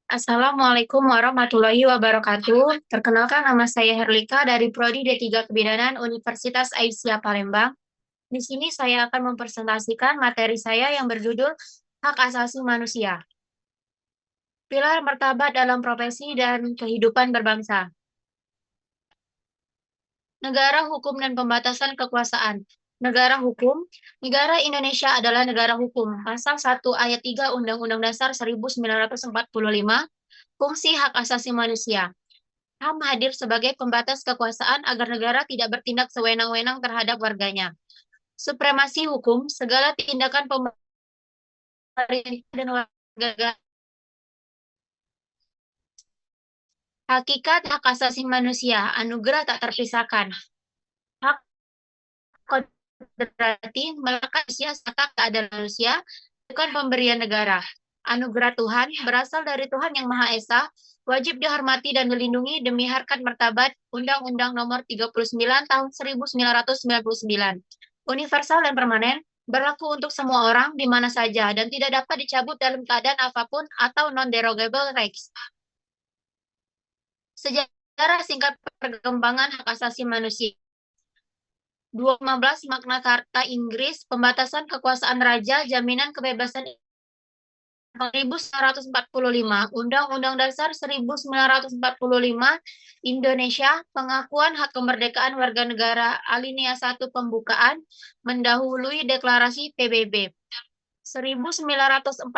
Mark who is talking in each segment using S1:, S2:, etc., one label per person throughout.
S1: Assalamualaikum warahmatullahi wabarakatuh. Perkenalkan nama saya Herlika dari Prodi D3 Kebidanan Universitas Aisyah Palembang. Di sini saya akan mempresentasikan materi saya yang berjudul Hak Asasi Manusia. Pilar martabat dalam profesi dan kehidupan berbangsa. Negara hukum dan pembatasan kekuasaan. Negara hukum. Negara Indonesia adalah negara hukum. Pasal 1 ayat 3 Undang-Undang Dasar 1945. Fungsi hak asasi manusia. HAM hadir sebagai pembatas kekuasaan agar negara tidak bertindak sewenang-wenang terhadap warganya. Supremasi hukum, segala tindakan pemerintah dan warga. Hakikat hak asasi manusia, anugerah tak terpisahkan. Hak kodrati melekat manusia serta keadilan manusia, bukan pemberian negara. Anugerah Tuhan berasal dari Tuhan yang Maha Esa, wajib dihormati dan dilindungi demi harkat martabat Undang-Undang Nomor 39 Tahun 1999. Universal dan permanen, berlaku untuk semua orang di mana saja dan tidak dapat dicabut dalam keadaan apapun atau non-derogable rights. Sejarah singkat perkembangan hak asasi manusia. 215 Magna Carta Inggris, pembatasan kekuasaan raja, jaminan kebebasan 1945, Undang-Undang Dasar 1945, Indonesia, pengakuan hak kemerdekaan warga negara, alinea 1 pembukaan, mendahului deklarasi PBB. 1948,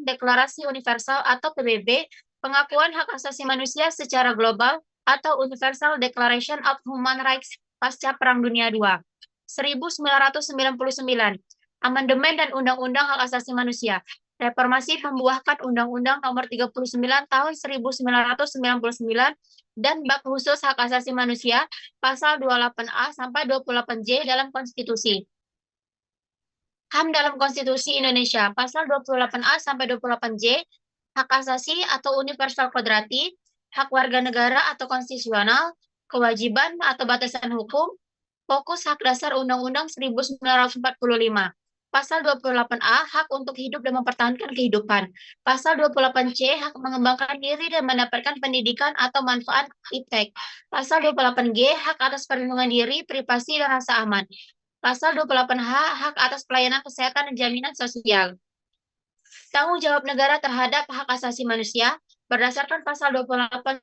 S1: Deklarasi Universal atau PBB, pengakuan hak asasi manusia secara global atau Universal Declaration of Human Rights pasca Perang Dunia II. 1999, Amandemen dan Undang-Undang Hak Asasi Manusia. Reformasi membuahkan Undang-Undang Nomor 39 Tahun 1999 dan Bab Khusus Hak Asasi Manusia pasal 28A sampai 28J dalam konstitusi. HAM dalam Konstitusi Indonesia, pasal 28A sampai 28J, hak asasi atau universal kodrati, hak warga negara atau konstitusional, kewajiban atau batasan hukum, fokus hak dasar Undang-Undang 1945. Pasal 28A, hak untuk hidup dan mempertahankan kehidupan. Pasal 28C, hak mengembangkan diri dan mendapatkan pendidikan atau manfaat iptek. Pasal 28G, hak atas perlindungan diri, privasi, dan rasa aman. Pasal 28H, hak atas pelayanan kesehatan dan jaminan sosial. Tanggung jawab negara terhadap hak asasi manusia berdasarkan pasal 28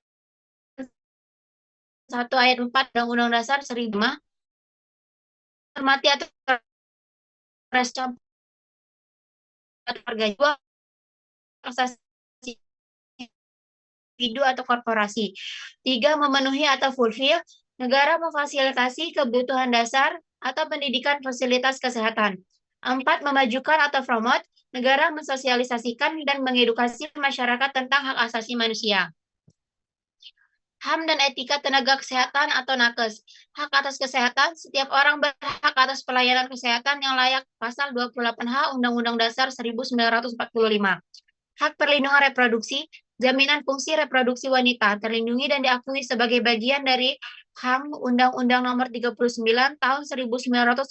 S1: 1 ayat 4 Undang-Undang Dasar 1945, hormati atau respon warga jiwa asasi individu atau korporasi. 3. Memenuhi atau fulfill, negara memfasilitasi kebutuhan dasar atau pendidikan fasilitas kesehatan. 4. Memajukan atau promote, negara mensosialisasikan dan mengedukasi masyarakat tentang hak asasi manusia. HAM dan etika tenaga kesehatan atau nakes. Hak atas kesehatan, setiap orang berhak atas pelayanan kesehatan yang layak. Pasal 28H Undang-Undang Dasar 1945. Hak perlindungan reproduksi, jaminan fungsi reproduksi wanita terlindungi dan diakui sebagai bagian dari HAM Undang-Undang Nomor 39 Tahun 1999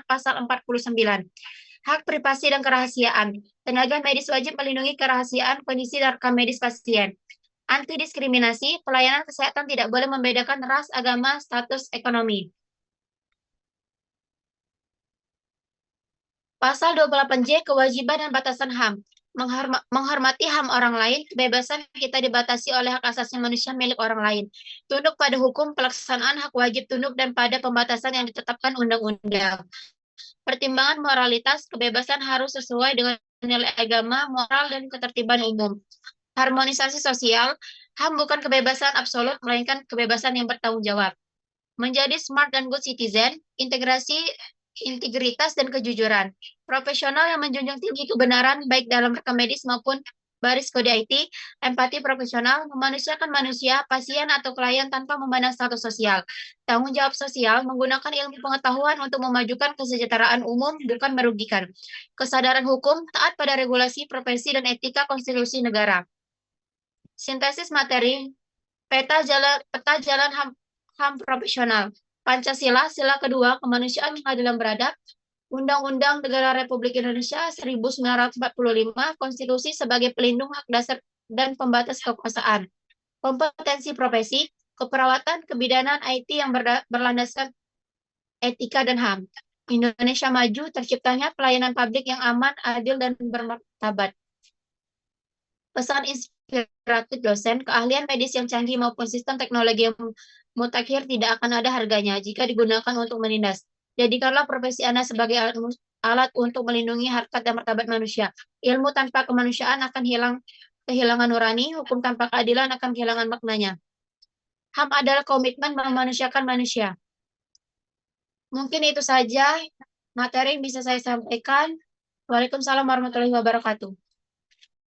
S1: Pasal 49. Hak privasi dan kerahasiaan. Tenaga medis wajib melindungi kerahasiaan kondisi rekam medis pasien. Anti diskriminasi, pelayanan kesehatan tidak boleh membedakan ras, agama, status ekonomi. Pasal 28J, kewajiban dan batasan HAM. Menghormati HAM orang lain, kebebasan kita dibatasi oleh hak asasi manusia milik orang lain. Tunduk pada hukum, pelaksanaan hak wajib tunduk dan pada pembatasan yang ditetapkan undang-undang. Pertimbangan moralitas, kebebasan harus sesuai dengan nilai agama, moral, dan ketertiban umum. Harmonisasi sosial, HAM bukan kebebasan absolut, melainkan kebebasan yang bertanggung jawab. Menjadi smart dan good citizen, integrasi integritas dan kejujuran. Profesional yang menjunjung tinggi kebenaran baik dalam rekam medis maupun baris kode IT, empati profesional, memanusiakan manusia, pasien atau klien tanpa memandang status sosial. Tanggung jawab sosial, menggunakan ilmu pengetahuan untuk memajukan kesejahteraan umum, bukan merugikan. Kesadaran hukum, taat pada regulasi, profesi, dan etika konstitusi negara. Sintesis materi, peta jalan HAM profesional. Pancasila, sila kedua, kemanusiaan yang adil dan beradab. Undang-Undang Negara Republik Indonesia 1945, Konstitusi sebagai pelindung hak dasar dan pembatas kekuasaan. Kompetensi profesi, keperawatan, kebidanan, IT yang berlandaskan etika dan HAM. Indonesia maju, terciptanya pelayanan publik yang aman, adil, dan bermartabat. Pesan inspiratif dosen, keahlian medis yang canggih maupun sistem teknologi yang mutakhir tidak akan ada harganya jika digunakan untuk menindas. Jadikanlah profesi Anda sebagai alat untuk melindungi harkat dan martabat manusia. Ilmu tanpa kemanusiaan akan kehilangan nurani, hukum tanpa keadilan akan kehilangan maknanya. HAM adalah komitmen memanusiakan manusia. Mungkin itu saja materi yang bisa saya sampaikan. Waalaikumsalam warahmatullahi wabarakatuh.